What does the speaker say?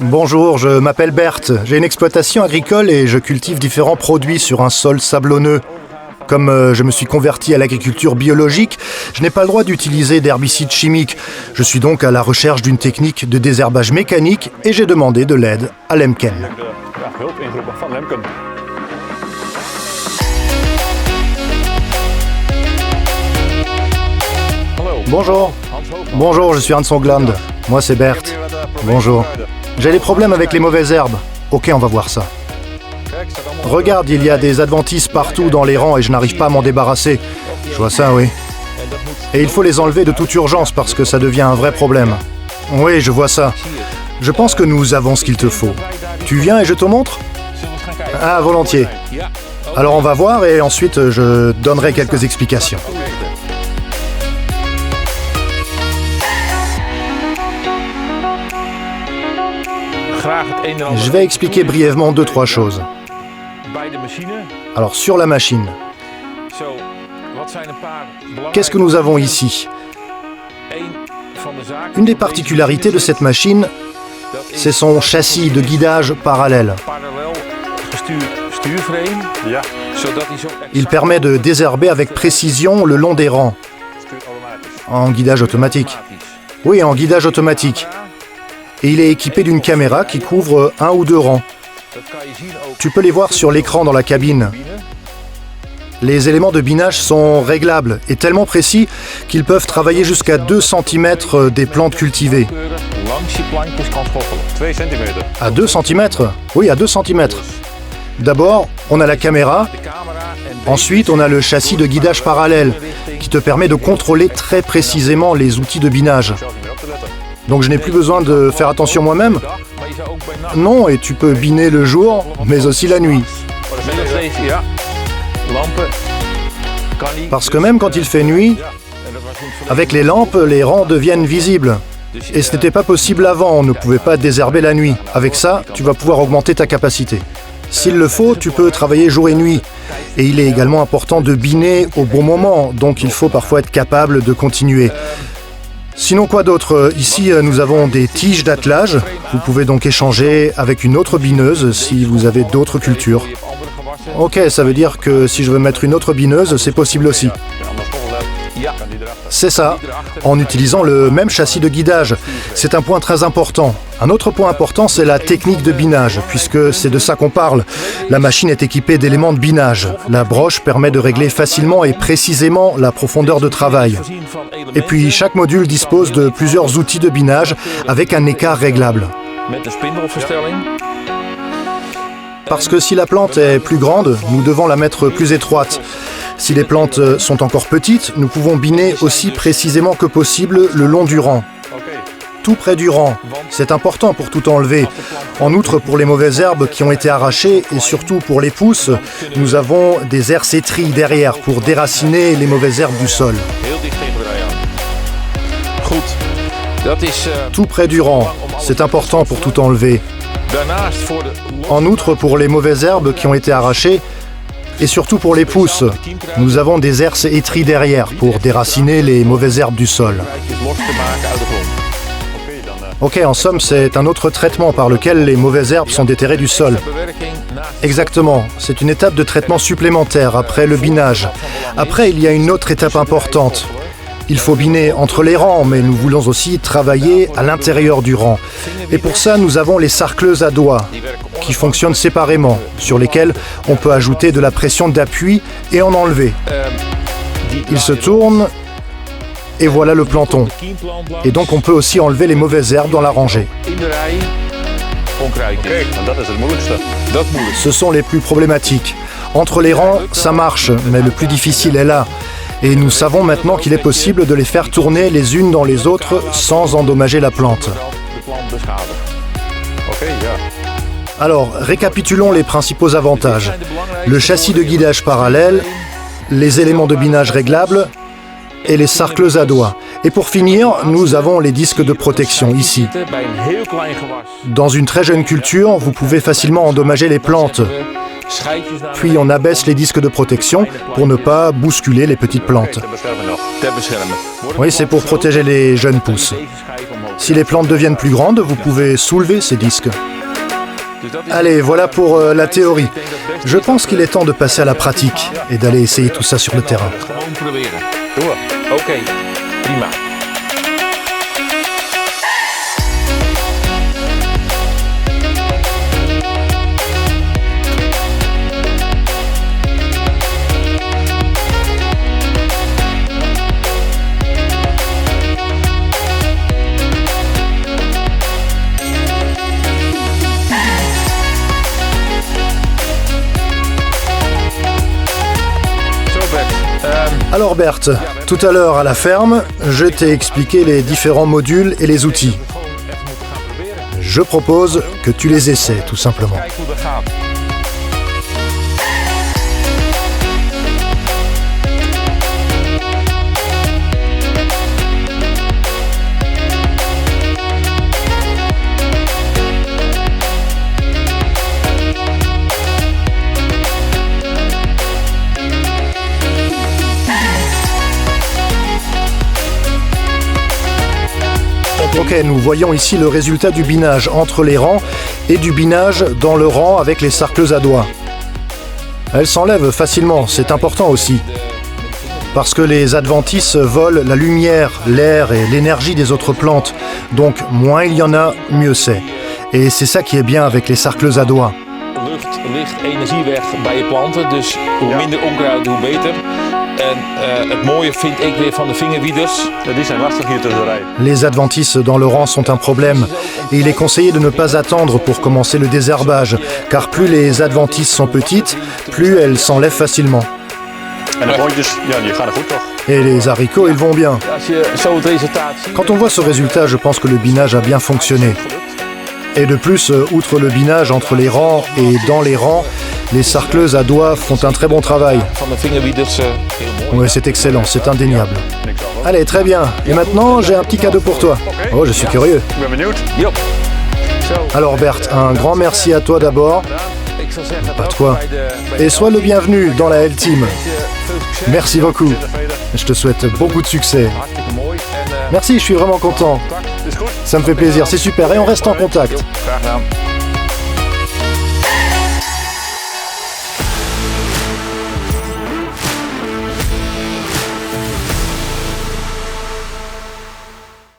Bonjour, je m'appelle Berthe. J'ai une exploitation agricole et je cultive différents produits sur un sol sablonneux. Comme je me suis converti à l'agriculture biologique, je n'ai pas le droit d'utiliser d'herbicides chimiques. Je suis donc à la recherche d'une technique de désherbage mécanique et j'ai demandé de l'aide à Lemken. Bonjour. Bonjour, je suis Hans Hogland. Moi, c'est Berthe. Bonjour. J'ai des problèmes avec les mauvaises herbes. Ok, on va voir ça. Regarde, il y a des adventices partout dans les rangs et je n'arrive pas à m'en débarrasser. Je vois ça, oui. Et il faut les enlever de toute urgence parce que ça devient un vrai problème. Oui, je vois ça. Je pense que nous avons ce qu'il te faut. Tu viens et je te montre ? Ah, volontiers. Alors on va voir et ensuite je donnerai quelques explications. Je vais expliquer brièvement 2-3 choses. Alors, sur la machine, qu'est-ce que nous avons ici ? Une des particularités de cette machine, c'est son châssis de guidage parallèle. Il permet de désherber avec précision le long des rangs. En guidage automatique. Oui, en guidage automatique. Et il est équipé d'une caméra qui couvre 1 ou 2 rangs. Tu peux les voir sur l'écran dans la cabine. Les éléments de binage sont réglables et tellement précis qu'ils peuvent travailler jusqu'à 2 cm des plantes cultivées. À 2 cm ? Oui, à 2 cm. D'abord, on a la caméra. Ensuite, on a le châssis de guidage parallèle qui te permet de contrôler très précisément les outils de binage. Donc je n'ai plus besoin de faire attention moi-même ? Non, et tu peux biner le jour, mais aussi la nuit. Parce que même quand il fait nuit, avec les lampes, les rangs deviennent visibles. Et ce n'était pas possible avant, on ne pouvait pas désherber la nuit. Avec ça, tu vas pouvoir augmenter ta capacité. S'il le faut, tu peux travailler jour et nuit. Et il est également important de biner au bon moment, donc il faut parfois être capable de continuer. Sinon, quoi d'autre ? Ici, nous avons des tiges d'attelage. Vous pouvez donc échanger avec une autre bineuse si vous avez d'autres cultures. Ok, ça veut dire que si je veux mettre une autre bineuse, c'est possible aussi. C'est ça, en utilisant le même châssis de guidage. C'est un point très important. Un autre point important, c'est la technique de binage, puisque c'est de ça qu'on parle. La machine est équipée d'éléments de binage. La broche permet de régler facilement et précisément la profondeur de travail. Et puis, chaque module dispose de plusieurs outils de binage avec un écart réglable. Parce que si la plante est plus grande, nous devons la mettre plus étroite. Si les plantes sont encore petites, nous pouvons biner aussi précisément que possible le long du rang. Tout près du rang. C'est important pour tout enlever. En outre, pour les mauvaises herbes qui ont été arrachées et surtout pour les pousses, nous avons des hersétries derrière pour déraciner les mauvaises herbes du sol. Tout près du rang. C'est important pour tout enlever. En outre, pour les mauvaises herbes qui ont été arrachées, et surtout pour les pousses, nous avons des herses étries derrière pour déraciner les mauvaises herbes du sol. Ok, en somme, c'est un autre traitement par lequel les mauvaises herbes sont déterrées du sol. Exactement, c'est une étape de traitement supplémentaire après le binage. Après, il y a une autre étape importante. Il faut biner entre les rangs, mais nous voulons aussi travailler à l'intérieur du rang. Et pour ça, nous avons les sarcleuses à doigts, qui fonctionnent séparément, sur lesquelles on peut ajouter de la pression d'appui et en enlever. Il se tourne, et voilà le planton. Et donc on peut aussi enlever les mauvaises herbes dans la rangée. Ce sont les plus problématiques. Entre les rangs, ça marche, mais le plus difficile est là. Et nous savons maintenant qu'il est possible de les faire tourner les unes dans les autres sans endommager la plante. Alors, récapitulons les principaux avantages. Le châssis de guidage parallèle, les éléments de binage réglables et les sarcleuses à doigts. Et pour finir, nous avons les disques de protection ici. Dans une très jeune culture, vous pouvez facilement endommager les plantes. Puis on abaisse les disques de protection pour ne pas bousculer les petites plantes. Oui, c'est pour protéger les jeunes pousses. Si les plantes deviennent plus grandes, vous pouvez soulever ces disques. Allez, voilà pour la théorie. Je pense qu'il est temps de passer à la pratique et d'aller essayer tout ça sur le terrain. Oké, prima. Alors Bert, tout à l'heure à la ferme, je t'ai expliqué les différents modules et les outils. Je propose que tu les essaies, tout simplement. Ok, nous voyons ici le résultat du binage entre les rangs et du binage dans le rang avec les sarcleuses à doigts. Elles s'enlèvent facilement, c'est important aussi. Parce que les adventices volent la lumière, l'air et l'énergie des autres plantes. Donc moins il y en a, mieux c'est. Et c'est ça qui est bien avec les sarcleuses à doigts. Lucht ligt energie weg bij je planten, dus hoe minder onkruid, hoe beter. En het mooie vind ik weer van de vingerwieders. Die zijn lastig hier tussen de rij. Les adventices dans le rang sont un problème et il est conseillé de ne pas attendre pour commencer le désherbage, car plus les adventices sont petites, plus elles s'enlèvent facilement. En de boontjes, ja, die gaan er goed toch? Et les haricots, ils vont bien. Als je zo het resultaat ziet. Quand on voit ce résultat, je pense que le binage a bien fonctionné. Et de plus, outre le binage entre les rangs et dans les rangs, les sarcleuses à doigts font un très bon travail. Van de vingerwieders heel mooi. Oui, c'est excellent, c'est indéniable. Allez, très bien. Et maintenant, j'ai un petit cadeau pour toi. Oh, je suis curieux. Ik ben benieuwd. Jop. Zo. Alors Bert, un grand merci à toi d'abord. Ik zou zeggen, Pas de welkom quoi. bij de Et sois le bienvenu dans la L-Team. veel succes. Merci beaucoup. Je te souhaite beaucoup de succès. Hartstikke mooi. En Merci, je suis vraiment content. Is goed. Ça me fait plaisir, c'est super. Et on reste en contact. Graag gedaan.